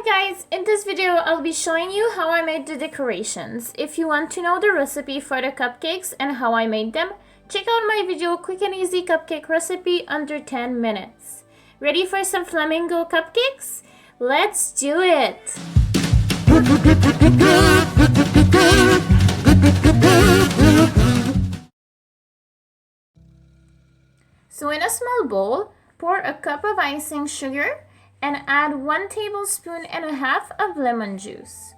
Hi guys, in this video I'll be showing you how I made the decorations. If you want to know the recipe for the cupcakes and how I made them, check out my video Quick and Easy Cupcake Recipe under 10 minutes. Ready for some flamingo cupcakes? Let's do it! So in a small bowl, pour a cup of icing sugar and add 1 tablespoon and a half of lemon juice.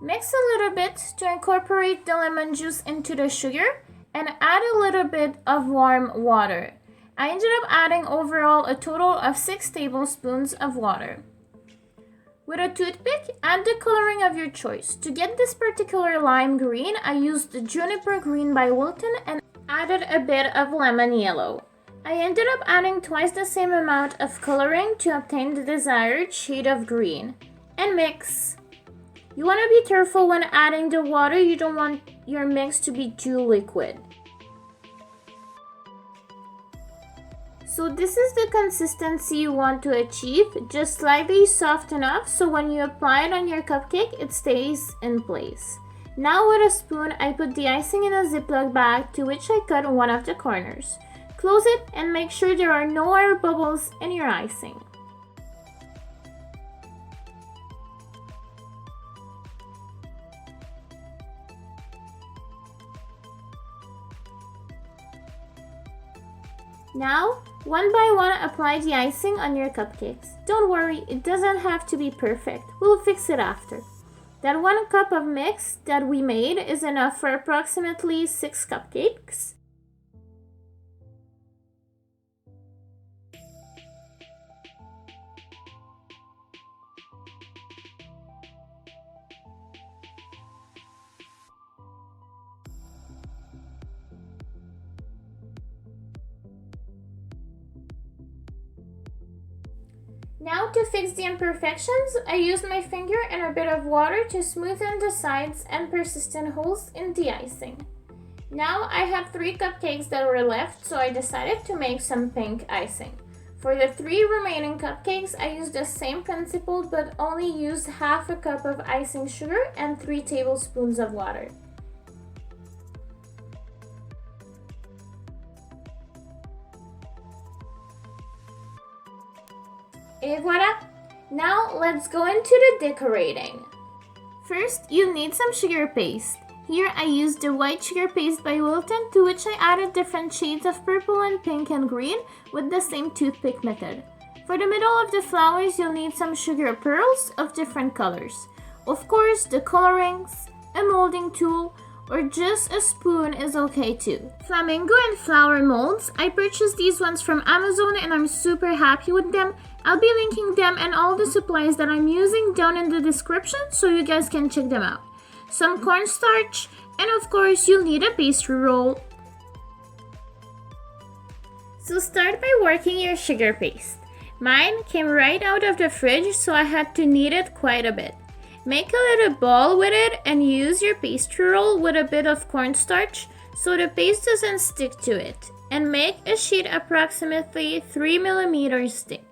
Mix a little bit to incorporate the lemon juice into the sugar and add a little bit of warm water. I ended up adding overall a total of 6 tablespoons of water. With a toothpick, add the coloring of your choice. To get this particular lime green, I used the juniper green by Wilton and added a bit of lemon yellow. I ended up adding twice the same amount of coloring to obtain the desired shade of green. And mix. You want to be careful when adding the water. You don't want your mix to be too liquid. So this is the consistency you want to achieve, just slightly soft enough so when you apply it on your cupcake, it stays in place. Now with a spoon, I put the icing in a Ziploc bag to which I cut one of the corners. Close it and make sure there are no air bubbles in your icing. Now, one by one, apply the icing on your cupcakes. Don't worry, it doesn't have to be perfect. We'll fix it after. That 1 cup of mix that we made is enough for approximately 6 cupcakes. Now to fix the imperfections, I used my finger and a bit of water to smoothen the sides and persistent holes in the icing. Now I had 3 cupcakes that were left, so I decided to make some pink icing. For the 3 remaining cupcakes, I used the same principle but only used half a cup of icing sugar and 3 tablespoons of water. Et voila! Now let's go into the decorating. First, you'll need some sugar paste. Here I used the white sugar paste by Wilton, to which I added different shades of purple and pink and green with the same toothpick method. For the middle of the flowers, you'll need some sugar pearls of different colors. Of course, the colorings, a molding tool, or just a spoon is okay too. Flamingo and flower molds, I purchased these ones from Amazon and I'm super happy with them. I'll be linking them and all the supplies that I'm using down in the description so you guys can check them out. Some cornstarch, and of course you'll need a pastry roll. So start by working your sugar paste. Mine came right out of the fridge, so I had to knead it quite a bit. Make a little ball with it and use your pastry roll with a bit of cornstarch so the paste doesn't stick to it. And make a sheet approximately 3 millimeters thick.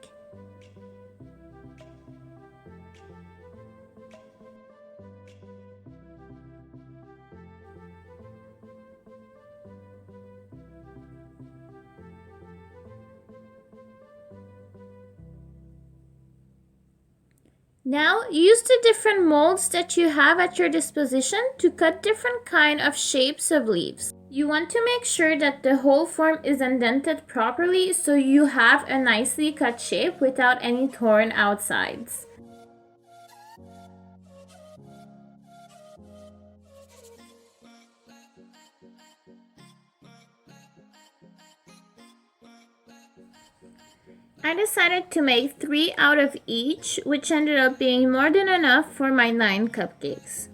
Now, use the different molds that you have at your disposition to cut different kind of shapes of leaves. You want to make sure that the whole form is indented properly so you have a nicely cut shape without any torn outsides. I decided to make 3 out of each, which ended up being more than enough for my 9 cupcakes.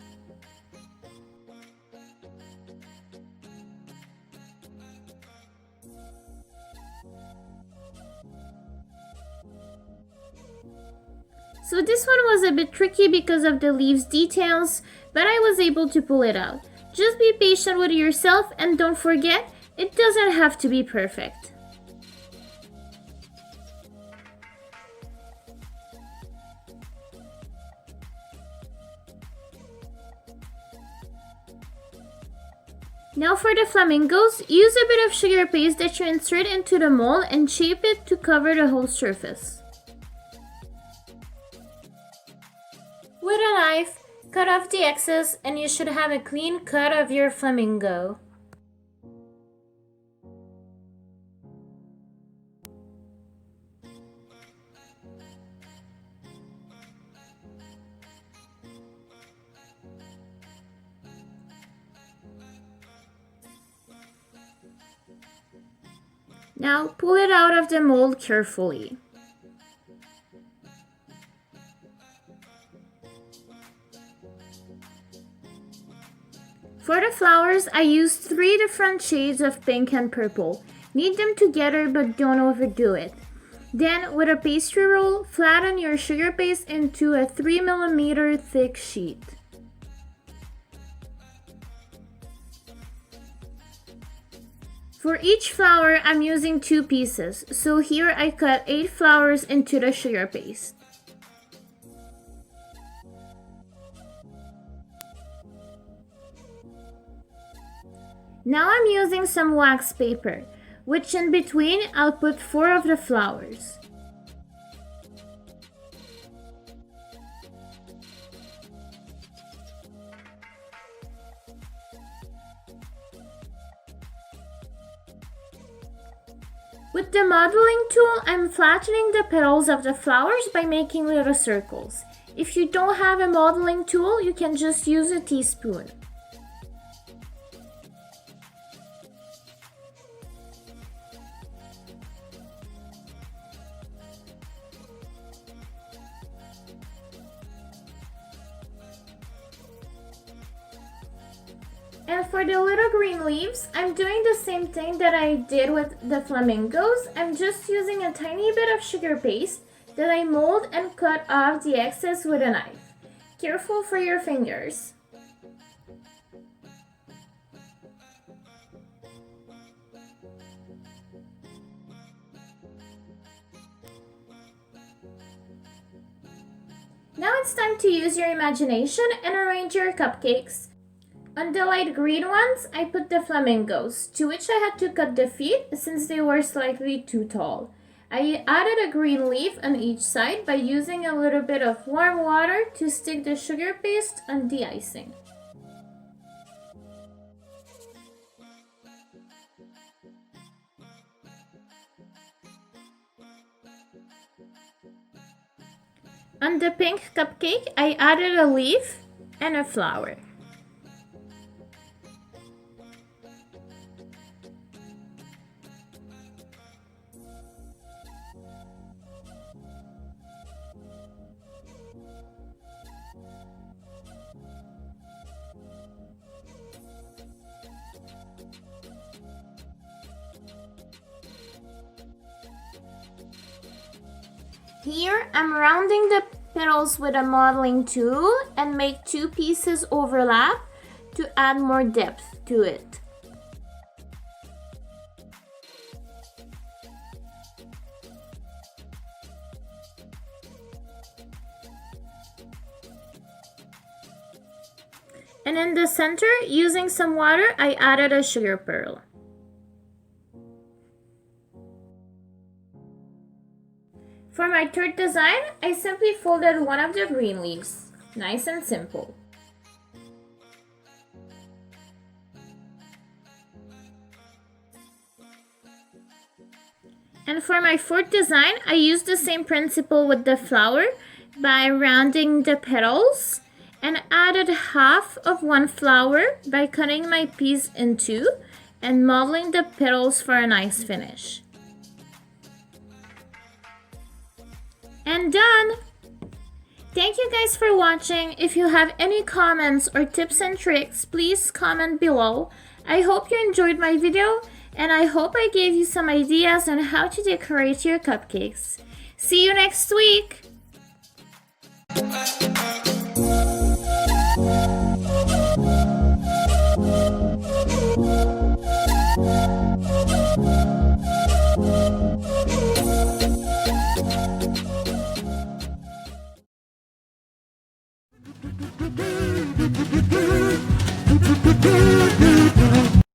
So this one was a bit tricky because of the leaves details, but I was able to pull it out. Just be patient with yourself and don't forget, it doesn't have to be perfect. Now for the flamingos, use a bit of sugar paste that you insert into the mold and shape it to cover the whole surface. With a knife, cut off the excess and you should have a clean cut of your flamingo. Now pull it out of the mold carefully. For the flowers, I used 3 different shades of pink and purple. Knead them together but don't overdo it. Then, with a pastry roll, flatten your sugar paste into a 3 mm thick sheet. For each flower, I'm using 2 pieces, so here I cut 8 flowers into the sugar paste. Now I'm using some wax paper, which in between I'll put 4 of the flowers. With the modeling tool, I'm flattening the petals of the flowers by making little circles. If you don't have a modeling tool, you can just use a teaspoon. And for the little green leaves, I'm doing the same thing that I did with the flamingos. I'm just using a tiny bit of sugar paste that I mold and cut off the excess with a knife. Careful for your fingers. Now it's time to use your imagination and arrange your cupcakes. On the light green ones, I put the flamingos, to which I had to cut the feet since they were slightly too tall. I added a green leaf on each side by using a little bit of warm water to stick the sugar paste on the icing. On the pink cupcake, I added a leaf and a flower. Here, I'm rounding the petals with a modeling tool and make 2 pieces overlap to add more depth to it. And in the center, using some water, I added a sugar pearl. For my third design, I simply folded one of the green leaves. Nice and simple. And for my fourth design, I used the same principle with the flower by rounding the petals and added half of one flower by cutting my piece in 2 and modeling the petals for a nice finish. And done! Thank you guys for watching. If you have any comments or tips and tricks, please comment below. I hope you enjoyed my video and I hope I gave you some ideas on how to decorate your cupcakes. See you next week! Do